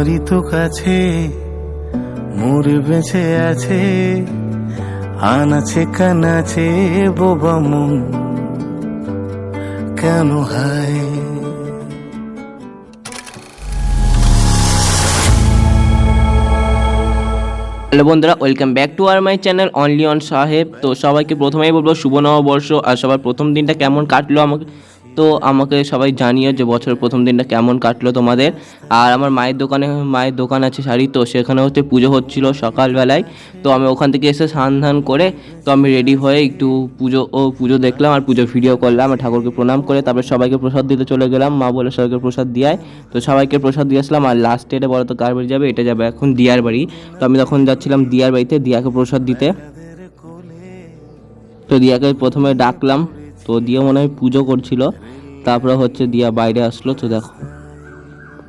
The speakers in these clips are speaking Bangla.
তোমারই তো কাছে মোর বেঁচে আছে, আনাচে কানাচে বোবা মন কেন হায়। হ্যালো বন্ধুরা, welcome back to my channel only on সাহেব। তো সবাইকে প্রথমেই বলবো শুভ নববর্ষ। আর সবার প্রথম দিনটা কেমন কাটলো আমাকে সবাই জানিও যে বছরের প্রথম দিনটা কেমন কাটলো তোমাদের। আর আমার মায়ের দোকান আছে শাড়ি, তো সেখানে হচ্ছে পুজো হচ্ছিল সকালবেলায়। তো আমি ওখান থেকে এসে স্নান ধান করে তো আমি রেডি হয়ে একটু পুজো দেখলাম আর পুজো ভিডিও করলাম আর ঠাকুরকে প্রণাম করে তারপরে সবাইকে প্রসাদ দিতে চলে গেলাম। মা বলে সবাইকে প্রসাদ দিয়ায়, তো সবাইকে প্রসাদ দিয়ে আসলাম। আর লাস্টে এটা বলো তো কার বাড়ি যাবে? এটা যাবে এখন দিয়ার বাড়ি। তো আমি তখন যাচ্ছিলাম দিয়ার বাড়িতে দিয়াকে প্রসাদ দিতে। তো দিয়াকে প্রথমে ডাকলাম, তো দিয়া মনে হয় পুজো করছিল। তারপরে হচ্ছে দিয়া বাইরে আসলো। তো দেখো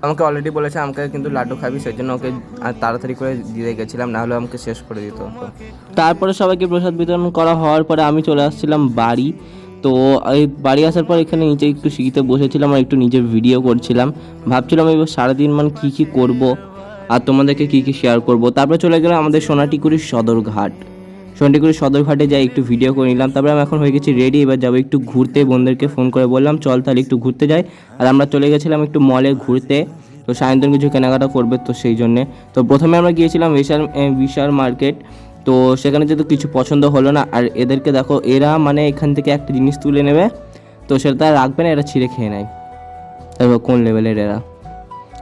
আমাকে অলরেডি বলেছে আমাকে কিন্তু লাড্ডু খাবি, সেই জন্য ওকে তাড়াতাড়ি করে দিয়ে গেছিলাম, নাহলে আমাকে শেষ করে দিত। তারপরে সবাইকে প্রসাদ বিতরণ করা হওয়ার পরে আমি চলে আসছিলাম বাড়ি। তো এই বাড়ি আসার পর এখানে নিচে একটু সিঁড়িতে বসেছিলাম আর একটু নিজের ভিডিও করছিলাম। ভাবছিলাম এবার সারাদিন কী কী করবো আর তোমাদেরকে কী কী শেয়ার করবো। তারপরে চলে গেলাম আমাদের সোনাটিকুড়ির সদরঘাটে যাই একটু ভিডিও করে নিলাম। তারপরে আমি এখন হয়ে গেছি রেডি, এবার যাবো একটু ঘুরতে। বন্ধুদেরকে ফোন করে বললাম চল তাহলে একটু ঘুরতে যাই। আর আমরা চলে গেছিলাম একটু মলে ঘুরতে। তো সায়ন্তন কিছু কেনাকাটা করবে, তো সেই জন্যে তো প্রথমে আমরা গিয়েছিলাম বিশাল মার্কেট। তো সেখানে যেহেতু কিছু পছন্দ হলো না, আর এদেরকে দেখো এরা এখান থেকে একটা জিনিস তুলে নেবে, তো সেটা রাখবে না, এরা ছিঁড়ে খেয়ে নেয়। তারপর কোন লেভেলের এরা।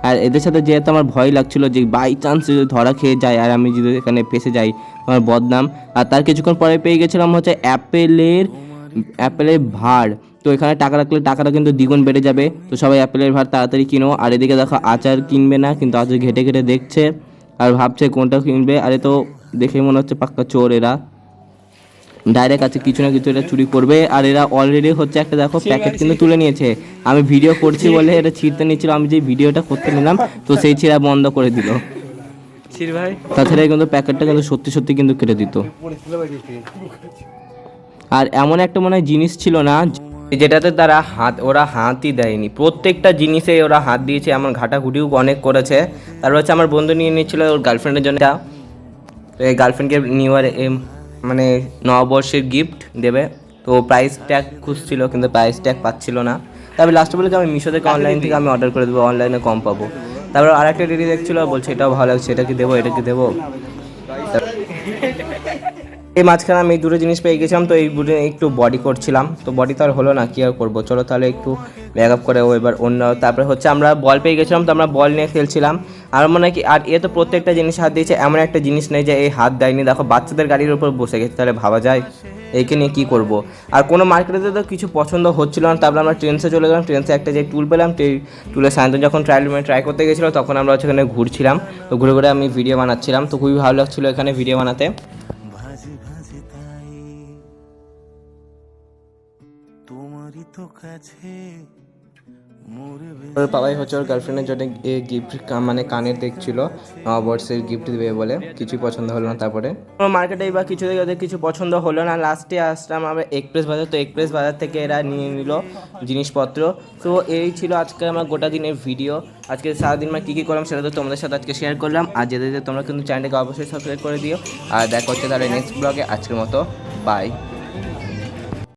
আর এদের সাথে যেহেতু আমার ভয় লাগছিল যে বাই চান্স যদি ধরা খেয়ে যায় আর আমি যদি এখানে ফেসে যাই, আমার বদনাম। আর তার কিছুক্ষণ পরে পেয়ে গেছিলাম হচ্ছে অ্যাপেলের ভাড়। তো এখানে টাকা রাখলে টাকাটা কিন্তু দ্বিগুণ বেড়ে যাবে। তো সবাই অ্যাপেলের ভাড় তাড়াতাড়ি কিনো। আর এদিকে দেখো আচার কিনবে না, কিন্তু আচার ঘেটে ঘেটে দেখছে আর ভাবছে কোনটা কিনবে। আরে তো দেখে মনে হচ্ছে পাক্কা চোর এরা, ডাইরেক্ট আছে কিছু না কিছু এটা চুরি করবে। আর এরা অলরেডি হচ্ছে একটা দেখো প্যাকেট কিন্তু তুলে নিয়েছে। আমি ভিডিও করছি বলে এটা ছিঁড়তে নিচ্ছিল, আমি যে ভিডিওটা করতে নিলাম তো সেই ছিঁড়া বন্ধ করে দিল। তাছাড়া কিন্তু প্যাকেটটা কিন্তু সত্যি কিন্তু কেটে দিত। আর এমন একটা মনে হয় জিনিস ছিল না যেটাতে ওরা হাতই দেয়নি, প্রত্যেকটা জিনিসে ওরা হাত দিয়েছে। আমার ঘাটাঘুটিও অনেক করেছে। তারপর হচ্ছে আমার বন্ধু নিয়ে নিয়েছিল ওর গার্লফ্রেন্ডের জন্য, এই গার্লফ্রেন্ডকে নিউ ইয়ার নববর্ষের গিফট দেবে। তো প্রাইস ট্যাগ খুঁজছিল কিন্তু প্রাইস ট্যাগ পাচ্ছিল না। তারপরে লাস্টে বলে যে আমি মিশো থেকে অনলাইন থেকে আমি অর্ডার করে দেবো, অনলাইনে কম পাবো। তারপর আরেকটা রেডি দেখছিলো, বলছে এটাও ভালো লাগছে, এটা কি দেবো এটা কি দেবো। এই মাঝখানে আমি এই দুটো জিনিস পেয়ে গেছিলাম। তো এই দুটো একটু বডি করছিলাম, তো বডি তো আর হলো না, কী আর করবো। চলো তাহলে একটু মেকআপ করে এবার অন্য। তারপরে হচ্ছে আমরা বল পেয়ে গেছিলাম, তো আমরা বল নিয়ে খেলছিলাম। আর মনে হয় কি আর এ তো প্রত্যেকটা জিনিস হাত দিয়েছে, এমন একটা জিনিস নেই যে এই হাত দেয়নি। দেখো বাচ্চাদের গাড়ির উপর বসে গেছে, তাহলে ভাবা যায় এইকে নিয়ে কী করবো। আর কোনো মার্কেটে তো কিছু পছন্দ হচ্ছিল না। তারপরে আমরা ট্রেন্সে চলে গেলাম, ট্রেন্সে একটা যে টুল পেলাম, টুলে সায়ন্তন যখন ট্রাই করতে গেছিলো তখন আমরা সেখানে ঘুরছিলাম। তো ঘুরে ঘুরে আমি ভিডিও বানাচ্ছিলাম, তো খুবই ভালো লাগছিলো এখানে ভিডিও বানাতে। তোমারই তো কাছে ওর বাবাই হচ্ছে ওর গার্লফ্রেন্ডের জন্য গিফট কানের দেখছিল, নববর্ষের গিফট দেবে বলে। কিছুই পছন্দ হলো না। তারপরে মার্কেটে বা কিছু থেকে ওদের কিছু পছন্দ হলো না। লাস্টে আসলাম আমরা এক্সপ্রেস বাজার। তো এক্সপ্রেস বাজার থেকে এরা নিয়ে নিল জিনিসপত্র। তো এই ছিল আজকে আমার গোটা দিনের ভিডিও। আজকে সারাদিন কী কী করলাম সেটা তো তোমাদের সাথে আজকে শেয়ার করলাম। আর যেতে তোমরা কিন্তু চ্যানেলটাকে অবশ্যই সাবস্ক্রাইব করে দিও। আর দেখা হচ্ছে তাহলে নেক্সট ব্লগে। আজকের মতো বাই।